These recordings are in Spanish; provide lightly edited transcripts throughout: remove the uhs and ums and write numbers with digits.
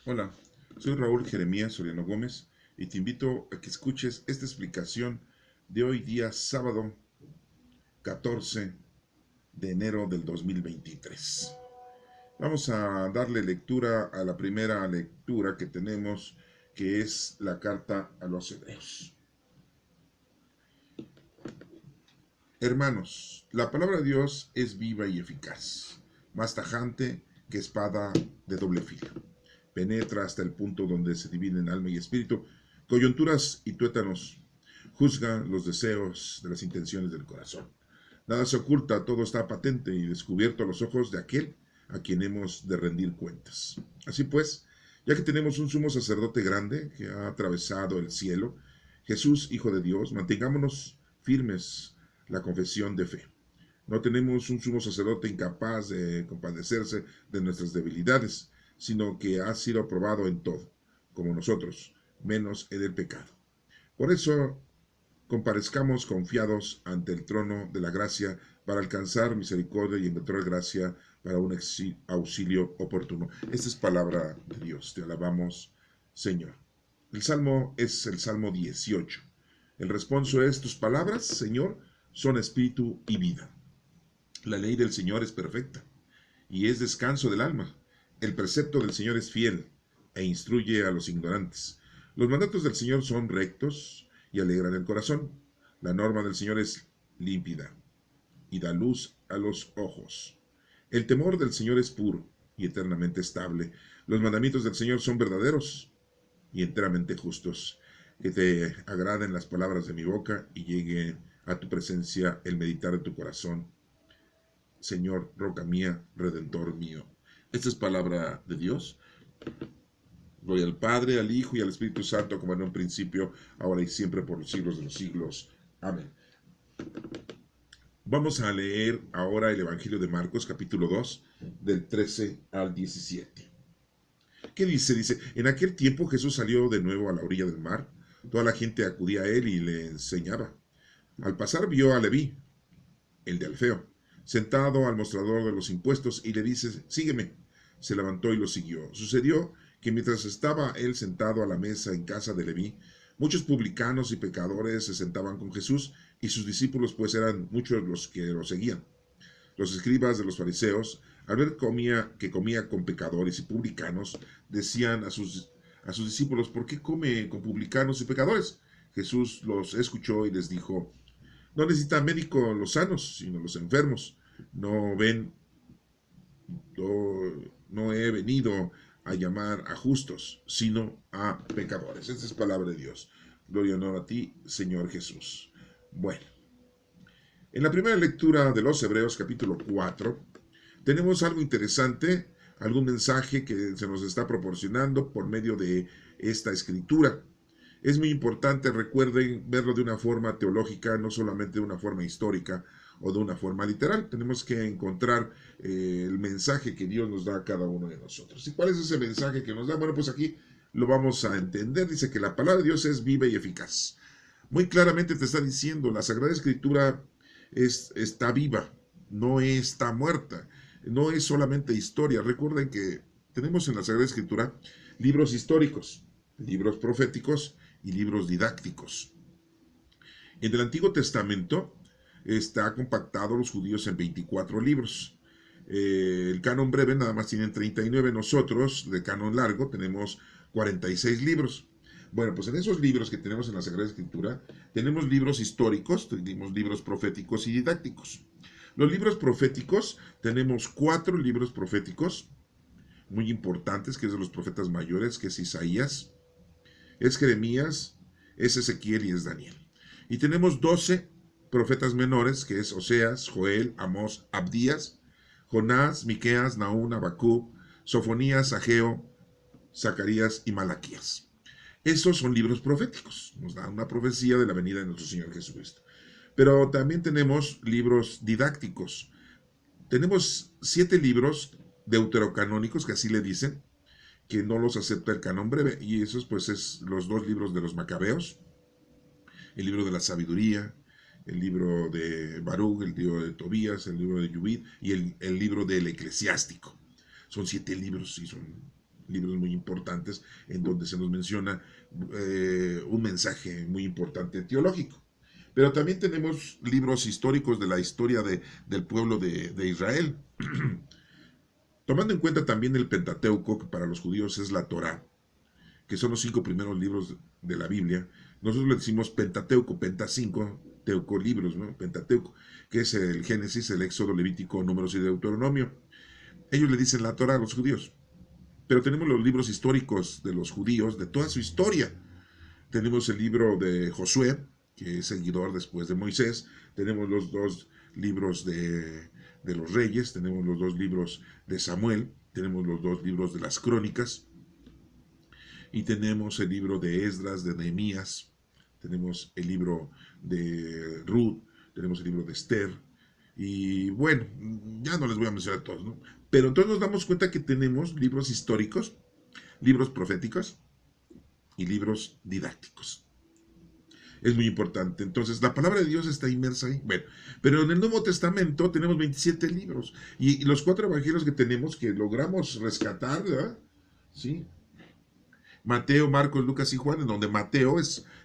Hola, soy Raúl Jeremías Soriano Gómez y te invito a que escuches esta explicación de hoy día sábado 14 de enero del 2023. Vamos a darle lectura a la primera lectura que tenemos, que es la carta a los Hebreos. Hermanos, la palabra de Dios es viva y eficaz, más tajante que espada de doble filo. Penetra hasta el punto donde se dividen alma y espíritu, coyunturas y tuétanos. Juzga los deseos de las intenciones del corazón. Nada se oculta, todo está patente y descubierto a los ojos de aquel a quien hemos de rendir cuentas. Así pues, ya que tenemos un sumo sacerdote grande que ha atravesado el cielo, Jesús, Hijo de Dios, mantengámonos firmes la confesión de fe. No tenemos un sumo sacerdote incapaz de compadecerse de nuestras debilidades, sino que ha sido aprobado en todo, como nosotros, menos en el pecado. Por eso, comparezcamos confiados ante el trono de la gracia para alcanzar misericordia y encontrar gracia para un auxilio oportuno. Esta es palabra de Dios. Te alabamos, Señor. El salmo es el Salmo 18. El responso es: tus palabras, Señor, son espíritu y vida. La ley del Señor es perfecta y es descanso del alma. El precepto del Señor es fiel e instruye a los ignorantes. Los mandatos del Señor son rectos y alegran el corazón. La norma del Señor es límpida y da luz a los ojos. El temor del Señor es puro y eternamente estable. Los mandamientos del Señor son verdaderos y enteramente justos. Que te agraden las palabras de mi boca y llegue a tu presencia el meditar de tu corazón, Señor, roca mía, redentor mío. Esta es palabra de Dios. Gloria al Padre, al Hijo y al Espíritu Santo, como en un principio, ahora y siempre, por los siglos de los siglos. Amén. Vamos a leer ahora el Evangelio de Marcos, capítulo 2, del 13 al 17. ¿Qué dice? Dice: en aquel tiempo Jesús salió de nuevo a la orilla del mar. Toda la gente acudía a él y le enseñaba. Al pasar vio a Leví, el de Alfeo, sentado al mostrador de los impuestos, y le dice: sígueme. Se levantó y lo siguió. Sucedió que mientras estaba él sentado a la mesa en casa de Leví, muchos publicanos y pecadores se sentaban con Jesús, y sus discípulos, pues eran muchos los que lo seguían. Los escribas de los fariseos, al ver que comía con pecadores y publicanos, decían a sus discípulos: ¿por qué come con publicanos y pecadores? Jesús los escuchó y les dijo: no necesitan médico los sanos, sino los enfermos. No ven, no he venido a llamar a justos, sino a pecadores. Esta es palabra de Dios. Gloria y honor a ti, Señor Jesús. Bueno, en la primera lectura de los Hebreos, capítulo 4, tenemos algo interesante, algún mensaje que se nos está proporcionando por medio de esta escritura. Es muy importante, recuerden, verlo de una forma teológica, no solamente de una forma histórica o de una forma literal. Tenemos que encontrar el mensaje que Dios nos da a cada uno de nosotros. ¿Y cuál es ese mensaje que nos da? Bueno, pues aquí lo vamos a entender. Dice que la palabra de Dios es viva y eficaz. Muy claramente te está diciendo, la Sagrada Escritura está viva, no está muerta, no es solamente historia. Recuerden que tenemos en la Sagrada Escritura libros históricos, libros proféticos y libros didácticos. En el Antiguo Testamento está compactado los judíos en 24 libros. El canon breve nada más tienen 39. Nosotros, de canon largo, tenemos 46 libros. Bueno, pues en esos libros que tenemos en la Sagrada Escritura, tenemos libros históricos, tenemos libros proféticos y didácticos. Los libros proféticos, tenemos 4 libros proféticos muy importantes, que es de los profetas mayores, que es Isaías, es Jeremías, es Ezequiel y es Daniel. Y tenemos 12 profetas menores, que es Oseas, Joel, Amós, Abdías, Jonás, Miqueas, Nahum, Habacuc, Sofonías, Ageo, Zacarías y Malaquías. Esos son libros proféticos, nos dan una profecía de la venida de nuestro Señor Jesucristo. Pero también tenemos libros didácticos. Tenemos 7 libros deuterocanónicos, que así le dicen, que no los acepta el canon breve, y esos pues es los 2 libros de los Macabeos, el libro de la sabiduría, el libro de Baruch, el libro de Tobías, el libro de Yubit y el libro del eclesiástico. Son 7 libros y son libros muy importantes en donde se nos menciona un mensaje muy importante teológico. Pero también tenemos libros históricos de la historia del pueblo de Israel. Tomando en cuenta también el Pentateuco, que para los judíos es la Torá, que son los 5 primeros libros de la Biblia, nosotros le decimos Pentateuco, Penta 5, Teuco libros, ¿no? Pentateuco, que es el Génesis, el Éxodo, Levítico, Números y Deuteronomio. Ellos le dicen la Torá a los judíos. Pero tenemos los libros históricos de los judíos, de toda su historia. Tenemos el libro de Josué, que es seguidor después de Moisés. Tenemos los 2 libros de los reyes. Tenemos los 2 libros de Samuel. Tenemos los 2 libros de las crónicas. Y tenemos el libro de Esdras, de Nehemías. Tenemos el libro de Ruth. Tenemos el libro de Esther. Y bueno, ya no les voy a mencionar todos, ¿no? Pero entonces nos damos cuenta que tenemos libros históricos, libros proféticos y libros didácticos. Es muy importante. Entonces, la palabra de Dios está inmersa ahí. Bueno, pero en el Nuevo Testamento tenemos 27 libros. Y los 4 evangelios que tenemos, que logramos rescatar, ¿verdad? ¿Sí? Mateo, Marcos, Lucas y Juan, en donde Mateo fue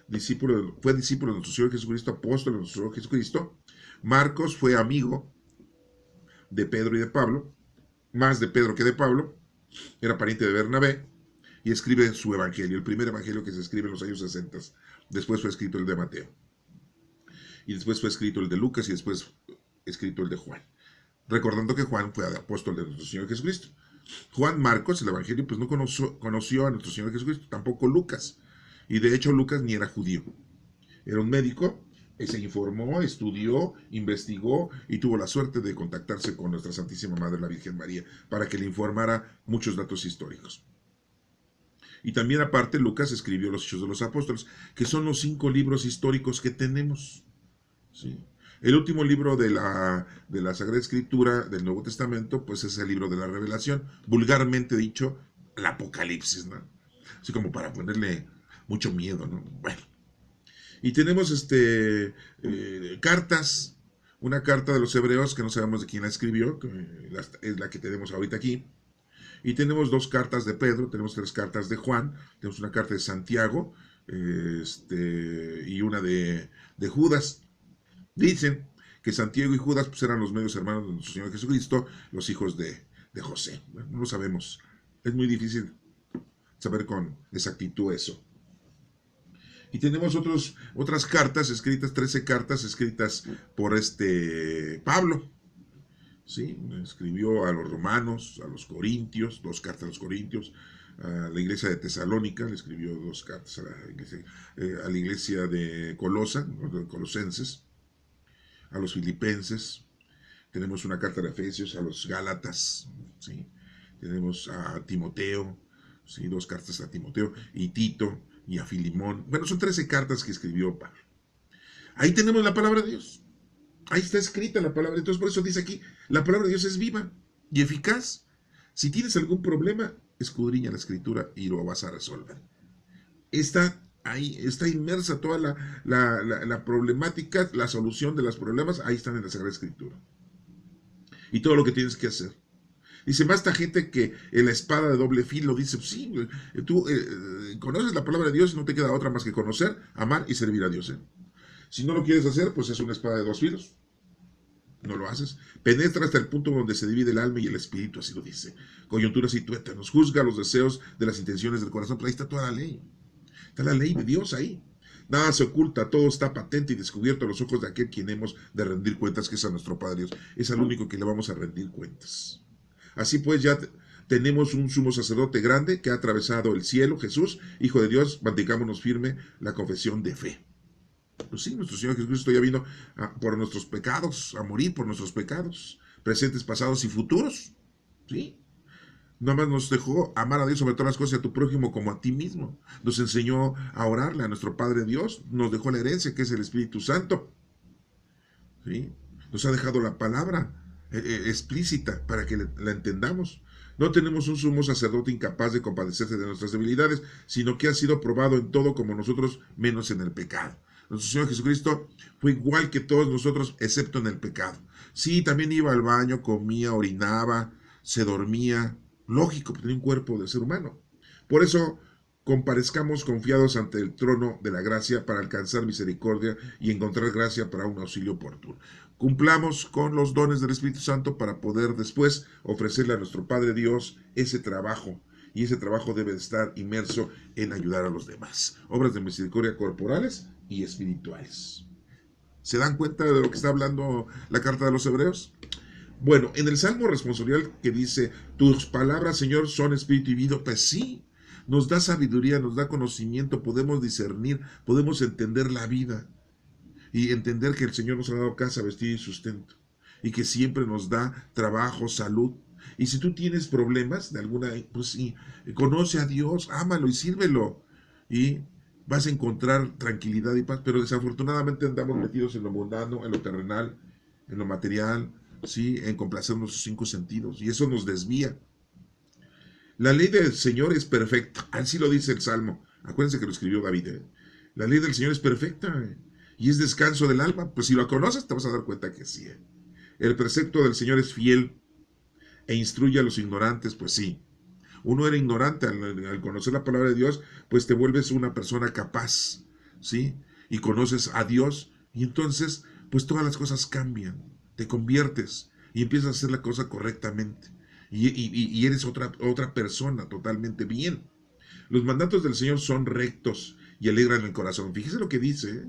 discípulo de nuestro Señor Jesucristo, apóstol de nuestro Señor Jesucristo. Marcos fue amigo de Pedro y de Pablo, más de Pedro que de Pablo, era pariente de Bernabé, y escribe su evangelio, el primer evangelio que se escribe en los años 60. Después fue escrito el de Mateo, y después fue escrito el de Lucas, y después escrito el de Juan. Recordando que Juan fue apóstol de nuestro Señor Jesucristo. Juan Marcos, el evangelio, pues no conoció a nuestro Señor Jesucristo, tampoco Lucas. Y de hecho Lucas ni era judío. Era un médico, se informó, estudió, investigó y tuvo la suerte de contactarse con nuestra Santísima Madre, la Virgen María, para que le informara muchos datos históricos. Y también aparte Lucas escribió los Hechos de los Apóstoles, que son los 5 libros históricos que tenemos. ¿Sí? El último libro de la Sagrada Escritura del Nuevo Testamento, pues es el libro de la Revelación, vulgarmente dicho, el Apocalipsis, ¿no? Así como para ponerle mucho miedo, ¿no? Bueno. Y tenemos cartas, una carta de los hebreos que no sabemos de quién la escribió, que es la que tenemos ahorita aquí. Y tenemos 2 cartas de Pedro, tenemos 3 cartas de Juan, tenemos una carta de Santiago y una de Judas. Dicen que Santiago y Judas pues, eran los medios hermanos de nuestro Señor Jesucristo, los hijos de José. Bueno, no lo sabemos. Es muy difícil saber con exactitud eso. Y tenemos otras cartas escritas, 13 cartas escritas por Pablo. ¿Sí? Escribió a los romanos, a los corintios, 2 cartas a los corintios, a la iglesia de Tesalónica, le escribió 2 cartas a la iglesia de Colosenses, a los filipenses. Tenemos una carta de Efesios, a los Gálatas, ¿sí? Tenemos a Timoteo, ¿sí? 2 cartas a Timoteo, y Tito, y a Filimón. Bueno, son 13 cartas que escribió Pablo. Ahí tenemos la palabra de Dios. Ahí está escrita la palabra. Entonces, por eso dice aquí, la palabra de Dios es viva y eficaz. Si tienes algún problema, escudriña la Escritura y lo vas a resolver. Está ahí, está inmersa toda la problemática, la solución de los problemas, ahí están en la Sagrada Escritura. Y todo lo que tienes que hacer. Dice, basta gente que en la espada de doble filo dice, sí, tú conoces la palabra de Dios y no te queda otra más que conocer, amar y servir a Dios. Si no lo quieres hacer, pues es una espada de 2 filos. No lo haces. Penetra hasta el punto donde se divide el alma y el espíritu, así lo dice. Coyunturas y tuétanos. Juzga los deseos de las intenciones del corazón. Pero ahí está toda la ley. Está la ley de Dios ahí. Nada se oculta, todo está patente y descubierto a los ojos de aquel quien hemos de rendir cuentas, que es a nuestro Padre Dios. Es al único que le vamos a rendir cuentas. Así pues ya tenemos un sumo sacerdote grande que ha atravesado el cielo, Jesús, Hijo de Dios, mantengamos firme la confesión de fe. Pues sí, nuestro Señor Jesucristo ya vino por nuestros pecados, a morir por nuestros pecados, presentes, pasados y futuros. ¿Sí? Nada más nos dejó amar a Dios sobre todas las cosas y a tu prójimo como a ti mismo. Nos enseñó a orarle a nuestro Padre Dios, nos dejó la herencia que es el Espíritu Santo. ¿Sí? Nos ha dejado la palabra explícita para que la entendamos. No tenemos un sumo sacerdote incapaz de compadecerse de nuestras debilidades, sino que ha sido probado en todo como nosotros, menos en el pecado. Nuestro Señor Jesucristo fue igual que todos nosotros, excepto en el pecado. Sí, también iba al baño, comía, orinaba, se dormía, Lógico, tenía un cuerpo de ser humano. Por eso comparezcamos confiados ante el trono de la gracia para alcanzar misericordia y encontrar gracia para un auxilio oportuno. Cumplamos con los dones del Espíritu Santo para poder después ofrecerle a nuestro Padre Dios ese trabajo. Y ese trabajo debe estar inmerso en ayudar a los demás. Obras de misericordia corporales y espirituales. ¿Se dan cuenta de lo que está hablando la carta de los Hebreos? Bueno, en el Salmo responsorial que dice, tus palabras, Señor, son espíritu y vida, pues sí, nos da sabiduría, nos da conocimiento, podemos discernir, podemos entender la vida y entender que el Señor nos ha dado casa, vestido y sustento y que siempre nos da trabajo, salud. Y si tú tienes problemas de alguna, pues sí, conoce a Dios, ámalo y sírvelo y vas a encontrar tranquilidad y paz, pero desafortunadamente andamos metidos en lo mundano, en lo terrenal, en lo material, ¿sí? En complacer nuestros cinco sentidos, y eso nos desvía. La ley del Señor es perfecta, así lo dice el Salmo. Acuérdense que lo escribió David, ¿eh? La ley del Señor es perfecta, ¿eh? Y es descanso del alma. Pues si lo conoces te vas a dar cuenta que sí, ¿eh? El precepto del Señor es fiel e instruye a los ignorantes, pues sí. Uno era ignorante al conocer la palabra de Dios, pues te vuelves una persona capaz, ¿sí? Y conoces a Dios, y entonces, pues todas las cosas cambian, te conviertes y empiezas a hacer la cosa correctamente. Y eres otra persona totalmente bien. Los mandatos del Señor son rectos y alegran el corazón. Fíjese lo que dice, ¿eh?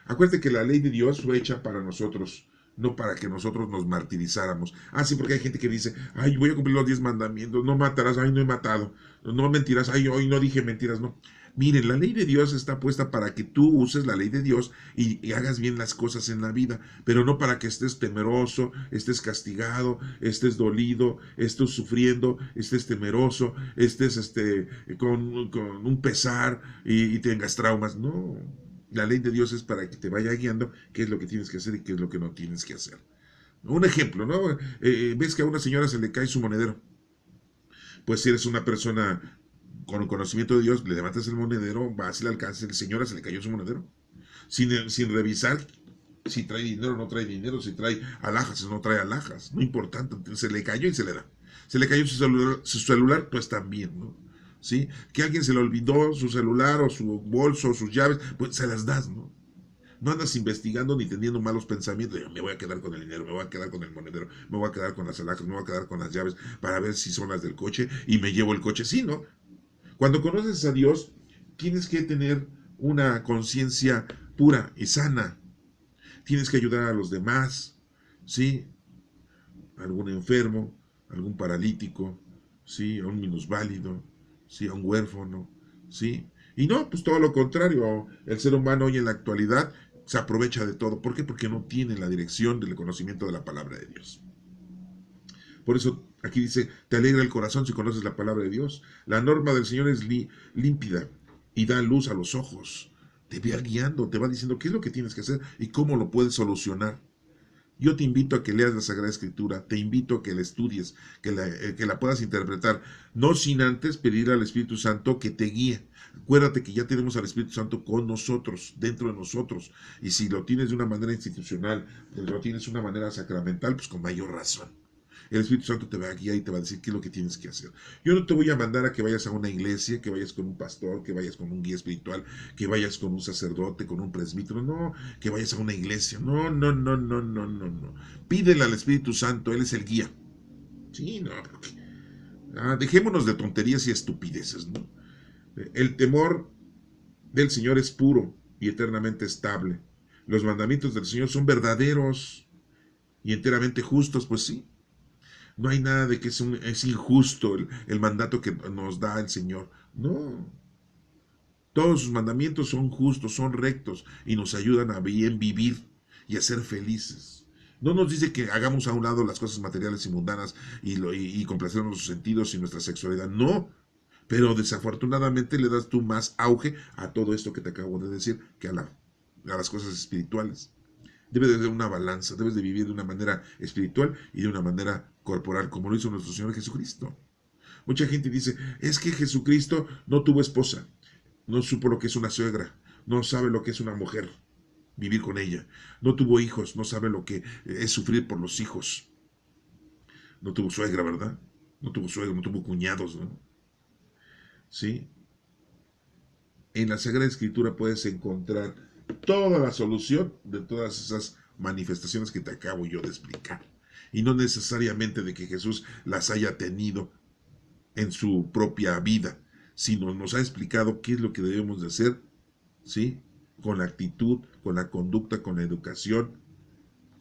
Acuérdate que la ley de Dios fue hecha para nosotros, no para que nosotros nos martirizáramos. Ah, sí, porque hay gente que dice, ay, voy a cumplir los 10 mandamientos, no matarás, ay, no he matado, no mentirás, ay, hoy no dije mentiras, no. Miren, la ley de Dios está puesta para que tú uses la ley de Dios y hagas bien las cosas en la vida, pero no para que estés temeroso, estés castigado, estés dolido, estés sufriendo, estés temeroso, estés con un pesar y tengas traumas. No, la ley de Dios es para que te vaya guiando qué es lo que tienes que hacer y qué es lo que no tienes que hacer. Un ejemplo, ¿no? Ves que a una señora se le cae su monedero. Pues si eres una persona con conocimiento de Dios, le levantas el monedero, vas y le alcanzas, señora, se le cayó su monedero. Sin revisar si trae dinero o no trae dinero, si trae alhajas o no trae alhajas. No importa, se le cayó y se le da. Se le cayó su celular, pues también, ¿no? ¿Sí? Que a alguien se le olvidó su celular o su bolso o sus llaves, pues se las das, ¿no? No andas investigando ni teniendo malos pensamientos. Me voy a quedar con el dinero, me voy a quedar con el monedero, me voy a quedar con las alhajas, me voy a quedar con las llaves para ver si son las del coche y me llevo el coche. Sí, ¿no? Cuando conoces a Dios, tienes que tener una conciencia pura y sana. Tienes que ayudar a los demás, ¿sí? A algún enfermo, a algún paralítico, ¿sí? A un minusválido, ¿sí? A un huérfano, ¿sí? Y no, pues todo lo contrario. El ser humano hoy en la actualidad se aprovecha de todo. ¿Por qué? Porque no tiene la dirección del conocimiento de la palabra de Dios. Por eso aquí dice, te alegra el corazón si conoces la palabra de Dios. La norma del Señor es límpida y da luz a los ojos. Te va guiando, te va diciendo qué es lo que tienes que hacer y cómo lo puedes solucionar. Yo te invito a que leas la Sagrada Escritura, te invito a que la estudies, que la puedas interpretar, no sin antes pedir al Espíritu Santo que te guíe. Acuérdate que ya tenemos al Espíritu Santo con nosotros, dentro de nosotros, y si lo tienes de una manera institucional, si lo tienes de una manera sacramental, pues con mayor razón. El Espíritu Santo te va a guiar y te va a decir qué es lo que tienes que hacer. Yo no te voy a mandar a que vayas a una iglesia, que vayas con un pastor, que vayas con un guía espiritual, que vayas con un sacerdote, con un presbítero, no, que vayas a una iglesia. No, no, no, no, no, no, no. Pídele al Espíritu Santo, Él es el guía. Sí, no. Dejémonos de tonterías y estupideces, ¿no? El temor del Señor es puro y eternamente estable. Los mandamientos del Señor son verdaderos y enteramente justos, pues sí. No hay nada de que es injusto el mandato que nos da el Señor. No. Todos sus mandamientos son justos, son rectos y nos ayudan a bien vivir y a ser felices. No nos dice que hagamos a un lado las cosas materiales y mundanas y complacer nuestros sentidos y nuestra sexualidad. No. Pero desafortunadamente le das tú más auge a todo esto que te acabo de decir que a las cosas espirituales. Debe de haber una balanza, debes de vivir de una manera espiritual y de una manera corporal, como lo hizo nuestro Señor Jesucristo. Mucha gente dice, es que Jesucristo no tuvo esposa, no supo lo que es una suegra, no sabe lo que es una mujer, vivir con ella, no tuvo hijos, no sabe lo que es sufrir por los hijos, no tuvo suegra, ¿verdad? no tuvo suegro, no tuvo cuñados, ¿no? ¿Sí? En la Sagrada Escritura puedes encontrar toda la solución de todas esas manifestaciones que te acabo yo de explicar. Y no necesariamente de que Jesús las haya tenido en su propia vida, sino nos ha explicado qué es lo que debemos de hacer, ¿sí? Con la actitud, con la conducta, con la educación,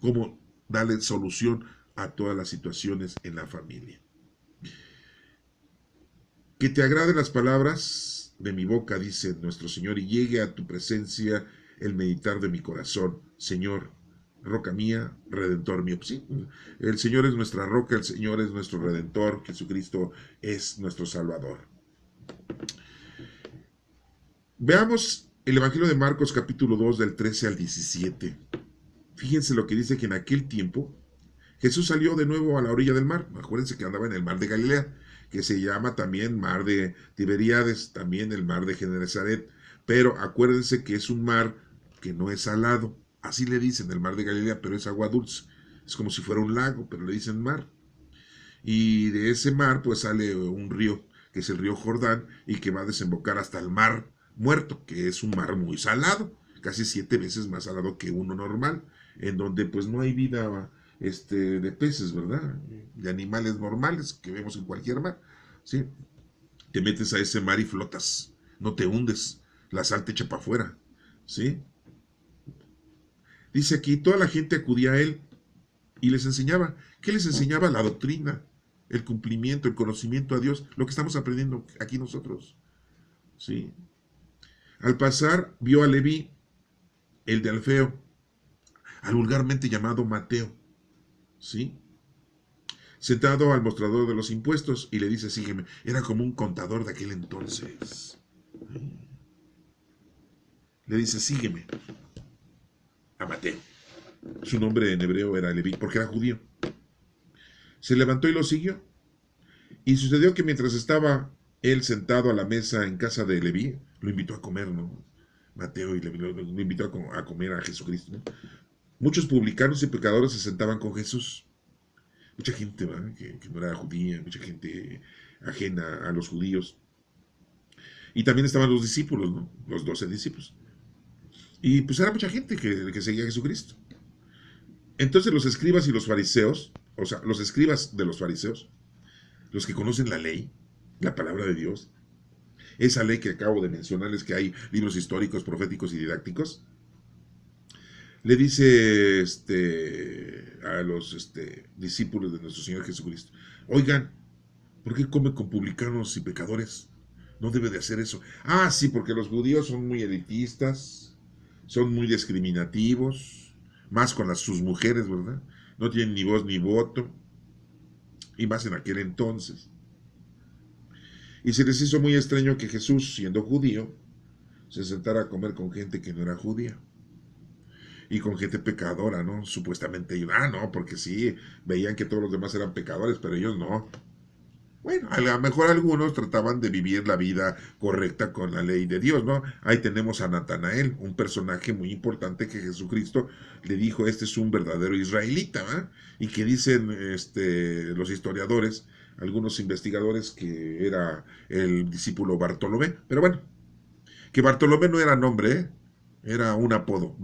cómo darle solución a todas las situaciones en la familia. Que te agraden las palabras de mi boca, dice nuestro Señor, y llegue a tu presencia el meditar de mi corazón. Señor, roca mía, redentor mío. Pues sí, el Señor es nuestra roca, el Señor es nuestro redentor, Jesucristo es nuestro Salvador. Veamos el Evangelio de Marcos capítulo 2 del 13 al 17. Fíjense lo que dice, que en aquel tiempo Jesús salió de nuevo a la orilla del mar. Acuérdense que andaba en el mar de Galilea, que se llama también mar de Tiberíades, también el mar de Genesaret. Pero acuérdense que es un mar que no es salado. Así le dicen el mar de Galilea, pero es agua dulce. Es como si fuera un lago, pero le dicen mar. Y de ese mar pues sale un río, que es el río Jordán, y que va a desembocar hasta el mar Muerto, que es un mar muy salado, casi 7 veces más salado que uno normal, en donde pues no hay vida de peces, ¿verdad? De animales normales que vemos en cualquier mar, ¿sí? Te metes a ese mar y flotas, no te hundes, la sal te echa para afuera, ¿sí? Dice aquí, toda la gente acudía a él y les enseñaba. ¿Qué les enseñaba? La doctrina, el cumplimiento, el conocimiento a Dios, lo que estamos aprendiendo aquí nosotros, ¿sí? Al pasar, vio a Leví, el de Alfeo, al vulgarmente llamado Mateo, ¿sí? Sentado al mostrador de los impuestos, y le dice, sígueme. Era como un contador de aquel entonces. Le dice, sígueme a Mateo. Su nombre en hebreo era Leví, porque era judío. Se levantó y lo siguió. Y sucedió que mientras estaba él sentado a la mesa en casa de Leví, lo invitó a comer, ¿no? Mateo y Leví lo invitó a comer a Jesucristo, ¿no? Muchos publicanos y pecadores se sentaban con Jesús. Mucha gente, ¿verdad? Que no era judía, mucha gente ajena a los judíos. Y también estaban los discípulos, ¿no? Los 12 discípulos. Y pues era mucha gente que seguía a Jesucristo. Entonces los escribas y los fariseos, o sea, los escribas de los fariseos, los que conocen la ley, la palabra de Dios, esa ley que acabo de mencionarles, que hay libros históricos, proféticos y didácticos, le dice a los discípulos de nuestro Señor Jesucristo, oigan, ¿por qué come con publicanos y pecadores? No debe de hacer eso. Ah, sí, porque los judíos son muy elitistas, son muy discriminativos, más con sus mujeres, ¿verdad? No tienen ni voz ni voto, y más en aquel entonces. Y se les hizo muy extraño que Jesús, siendo judío, se sentara a comer con gente que no era judía. Y con gente pecadora, ¿no? Supuestamente ellos, no, porque sí, veían que todos los demás eran pecadores, pero ellos no. Bueno, a lo mejor algunos trataban de vivir la vida correcta con la ley de Dios, ¿no? Ahí tenemos a Natanael, un personaje muy importante que Jesucristo le dijo, este es un verdadero israelita, ¿verdad? Y que dicen los historiadores, algunos investigadores, que era el discípulo Bartolomé. Pero bueno, que Bartolomé no era nombre, ¿eh? Era un apodo.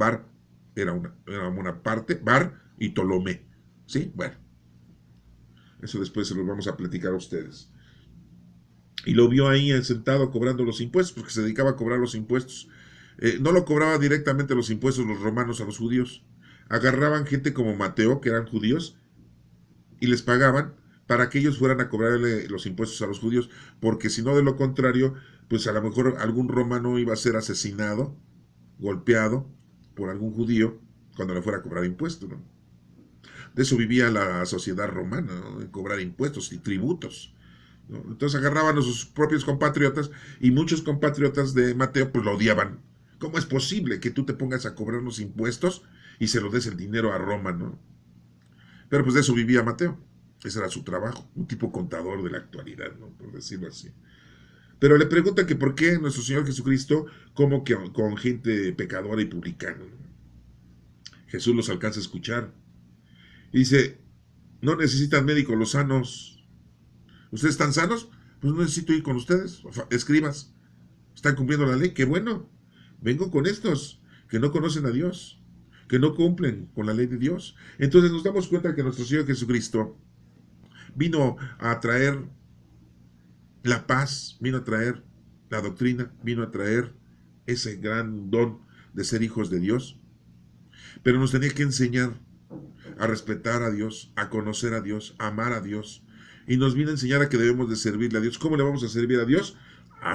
Era una parte, Bar y Tolomé. ¿Sí? Bueno, eso después se los vamos a platicar a ustedes. Y lo vio ahí sentado cobrando los impuestos, porque se dedicaba a cobrar los impuestos. No lo cobraba directamente los impuestos los romanos a los judíos. Agarraban gente como Mateo, que eran judíos, y les pagaban para que ellos fueran a cobrarle los impuestos a los judíos, porque si no, de lo contrario, pues a lo mejor algún romano iba a ser asesinado, golpeado por algún judío cuando le fuera a cobrar impuestos, ¿no? De eso vivía la sociedad romana, ¿no? De cobrar impuestos y tributos, ¿no? Entonces agarraban a sus propios compatriotas, y muchos compatriotas de Mateo pues lo odiaban. ¿Cómo es posible que tú te pongas a cobrar los impuestos y se lo des el dinero a Roma, ¿no? Pero pues de eso vivía Mateo. Ese era su trabajo, un tipo contador de la actualidad, ¿no? Por decirlo así. Pero le preguntan que por qué nuestro Señor Jesucristo como que con gente pecadora y publicana. Jesús los alcanza a escuchar y dice, no necesitan médicos los sanos, ¿Ustedes están sanos? Pues no necesito ir con ustedes. Escribas, ¿están cumpliendo la ley? ¡Qué bueno! Vengo con estos que no conocen a Dios, que no cumplen con la ley de Dios. Entonces nos damos cuenta que nuestro Señor Jesucristo vino a traer la paz, vino a traer la doctrina, vino a traer ese gran don de ser hijos de Dios, pero nos tenía que enseñar a respetar a Dios, a conocer a Dios, a amar a Dios, y nos vino a enseñar a que debemos de servirle a Dios. ¿Cómo le vamos a servir a Dios?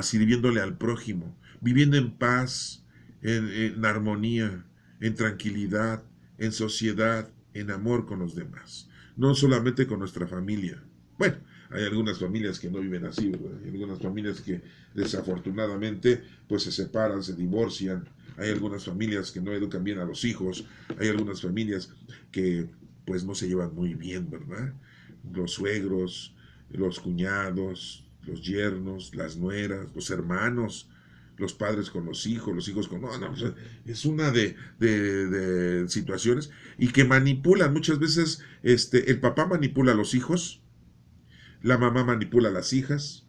Sirviéndole al prójimo, viviendo en paz, en armonía, en tranquilidad, en sociedad, en amor con los demás, no solamente con nuestra familia. Bueno, hay algunas familias que no viven así, ¿verdad? Hay algunas familias que desafortunadamente pues se separan, se divorcian. Hay algunas familias que no educan bien a los hijos. Hay algunas familias que pues no se llevan muy bien, ¿verdad? Los suegros, los cuñados, los yernos, las nueras, los hermanos, los padres con los hijos con... No, no, es una de situaciones y que manipulan muchas veces, el papá manipula a los hijos, la mamá manipula a las hijas,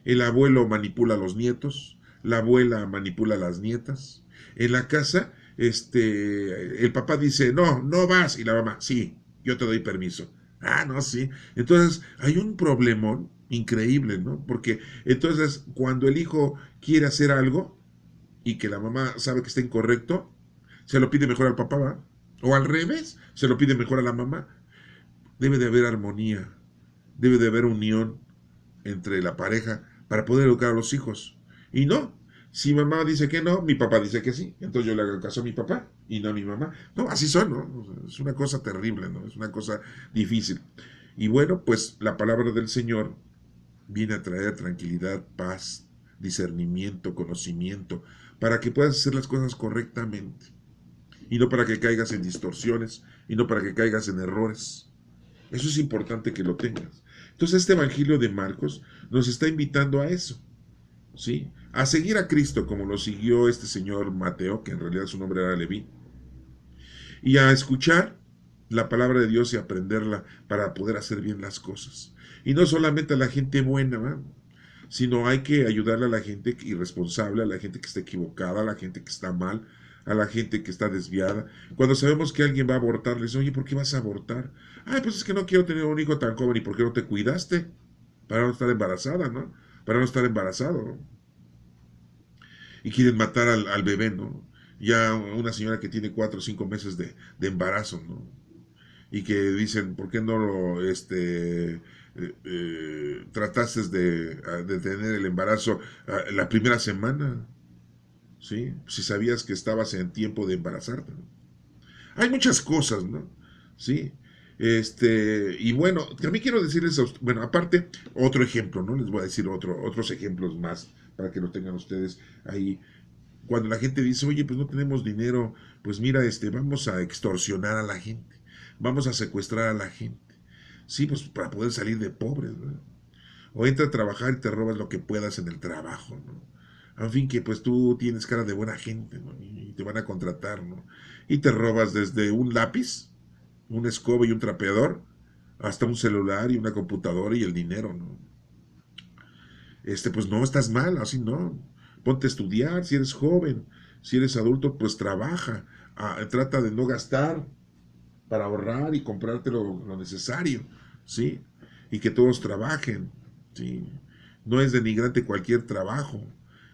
el abuelo manipula a los nietos, la abuela manipula a las nietas. En la casa, el papá dice, no, no vas, y la mamá, sí, yo te doy permiso. Ah, no, sí. Entonces, hay un problemón increíble, ¿no? Porque entonces, cuando el hijo quiere hacer algo y que la mamá sabe que está incorrecto, se lo pide mejor al papá, ¿va? O al revés, se lo pide mejor a la mamá. Debe de haber armonía, debe de haber unión entre la pareja para poder educar a los hijos. Y no, si mamá dice que no, mi papá dice que sí. Entonces yo le hago caso a mi papá y no a mi mamá. No, así son, ¿no? Es una cosa terrible, ¿no? Es una cosa difícil. Y bueno, pues la palabra del Señor viene a traer tranquilidad, paz, discernimiento, conocimiento, para que puedas hacer las cosas correctamente. Y no para que caigas en distorsiones, y no para que caigas en errores. Eso es importante que lo tengas. Entonces este Evangelio de Marcos nos está invitando a eso, ¿sí? A seguir a Cristo como lo siguió este señor Mateo, que en realidad su nombre era Leví, y a escuchar la palabra de Dios y aprenderla para poder hacer bien las cosas. Y no solamente a la gente buena, ¿verdad? Sino hay que ayudarle a la gente irresponsable, a la gente que está equivocada, a la gente que está mal, a la gente que está desviada. Cuando sabemos que alguien va a abortar, le dicen, oye, ¿por qué vas a abortar? Ay, pues es que no quiero tener un hijo tan joven. ¿Y por qué no te cuidaste? Para no estar embarazada, ¿no? Para no estar embarazado, ¿no? Y quieren matar al bebé, ¿no? Ya una señora que tiene 4 o 5 meses de embarazo, ¿no? Y que dicen, ¿por qué no lo trataste de tener el embarazo la primera semana? ¿Sí? Si sabías que estabas en tiempo de embarazarte, ¿no? Hay muchas cosas, ¿no? ¿Sí? Y bueno, también quiero decirles, bueno, aparte, otro ejemplo, ¿no? Les voy a decir otros ejemplos más para que lo tengan ustedes ahí. Cuando la gente dice, oye, pues no tenemos dinero, pues mira, vamos a extorsionar a la gente, vamos a secuestrar a la gente. Sí, pues para poder salir de pobres, ¿no? O entra a trabajar y te robas lo que puedas en el trabajo, ¿no? En fin, que pues tú tienes cara de buena gente, ¿no? Y te van a contratar, ¿no? Y te robas desde un lápiz, una escoba y un trapeador, hasta un celular y una computadora y el dinero, ¿no? Pues no, estás mal, así no. Ponte a estudiar, si eres joven, si eres adulto, pues trabaja. Trata de no gastar para ahorrar y comprarte lo necesario, ¿sí? Y que todos trabajen, ¿sí? No es denigrante cualquier trabajo.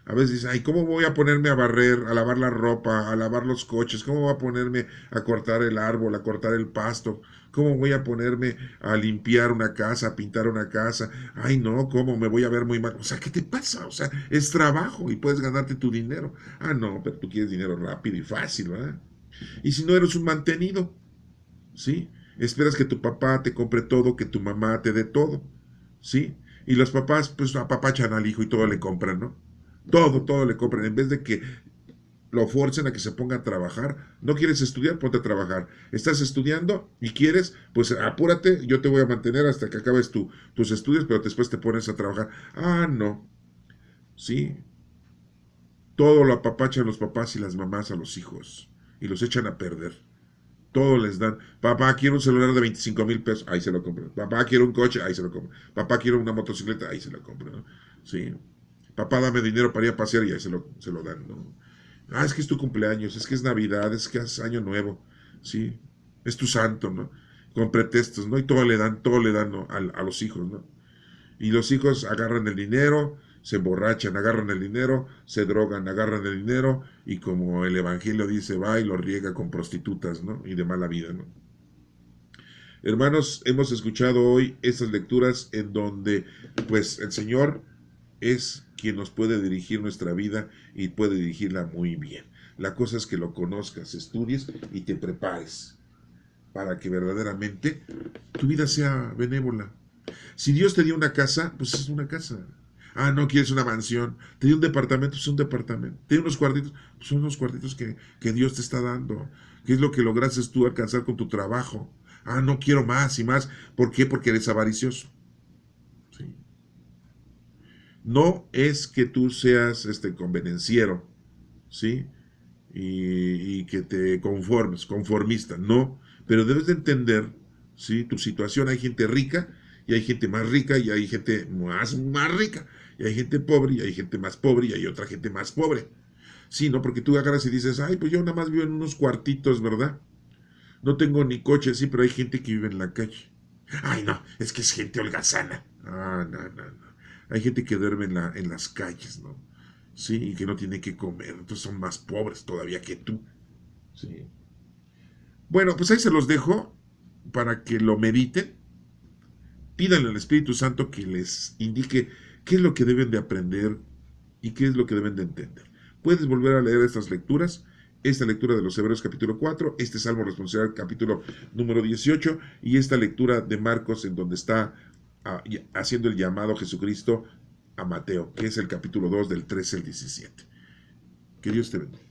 A veces dicen, ay, ¿cómo voy a ponerme a barrer, a lavar la ropa, a lavar los coches? ¿Cómo voy a ponerme a cortar el árbol, a cortar el pasto? ¿Cómo voy a ponerme a limpiar una casa, a pintar una casa? Ay, no, ¿cómo me voy a ver muy mal? O sea, ¿qué te pasa? O sea, es trabajo y puedes ganarte tu dinero. Ah, no, pero tú quieres dinero rápido y fácil, ¿verdad? Y si no eres un mantenido, ¿sí? Esperas que tu papá te compre todo, que tu mamá te dé todo, ¿sí? Y los papás, pues, apapachan al hijo y todo le compran, ¿no? Todo le compran. En vez de que lo forcen a que se ponga a trabajar. ¿No quieres estudiar? Ponte a trabajar. ¿Estás estudiando y quieres? Pues apúrate, yo te voy a mantener hasta que acabes tus estudios, pero después te pones a trabajar. Ah, no. Sí. Todo lo apapachan los papás y las mamás a los hijos y los echan a perder. Todo les dan. Papá, quiero un celular de 25,000 pesos. Ahí se lo compran. Papá, quiero un coche. Ahí se lo compran. Papá, quiero una motocicleta. Ahí se lo compran, ¿no? Sí. Papá, dame dinero para ir a pasear y ahí se lo dan, ¿no? Ah, es que es tu cumpleaños, es que es Navidad, es que es Año Nuevo, ¿sí? Es tu santo, ¿no? Con pretextos, ¿no? Y todo le dan, ¿no? A los hijos, ¿no? Y los hijos agarran el dinero, se emborrachan, agarran el dinero, se drogan, agarran el dinero, y como el Evangelio dice, va y lo riega con prostitutas, ¿no? Y de mala vida, ¿no? Hermanos, hemos escuchado hoy estas lecturas en donde, pues, el Señor es quien nos puede dirigir nuestra vida y puede dirigirla muy bien. La cosa es que lo conozcas, estudies y te prepares para que verdaderamente tu vida sea benévola. Si Dios te dio una casa, pues es una casa. Ah, no quieres una mansión. Te dio un departamento, pues es un departamento. Te dio unos cuartitos, pues son unos cuartitos que Dios te está dando. ¿Qué es lo que lograste tú alcanzar con tu trabajo? Ah, no quiero más y más. ¿Por qué? Porque eres avaricioso. Sí. No es que tú seas convenenciero, ¿sí? Y que te conformes, conformista, no. Pero debes de entender, ¿sí? Tu situación. Hay gente rica y hay gente más rica y hay gente más rica. Y hay gente pobre y hay gente más pobre y hay otra gente más pobre. Sí, ¿no? Porque tú agarras y dices, ay, pues yo nada más vivo en unos cuartitos, ¿verdad? No tengo ni coche, sí, pero hay gente que vive en la calle. Ay, no, es que es gente holgazana. Ah, no, no, no. Hay gente que duerme en las calles, ¿no? Sí, y que no tiene que comer. Entonces son más pobres todavía que tú. Sí. Bueno, pues ahí se los dejo para que lo mediten. Pídanle al Espíritu Santo que les indique qué es lo que deben de aprender y qué es lo que deben de entender. Puedes volver a leer estas lecturas, esta lectura de los Hebreos capítulo 4, este Salmo responsorial capítulo número 18 y esta lectura de Marcos en donde está haciendo el llamado Jesucristo a Mateo, que es el capítulo 2 del 13 al 17. Que Dios te bendiga.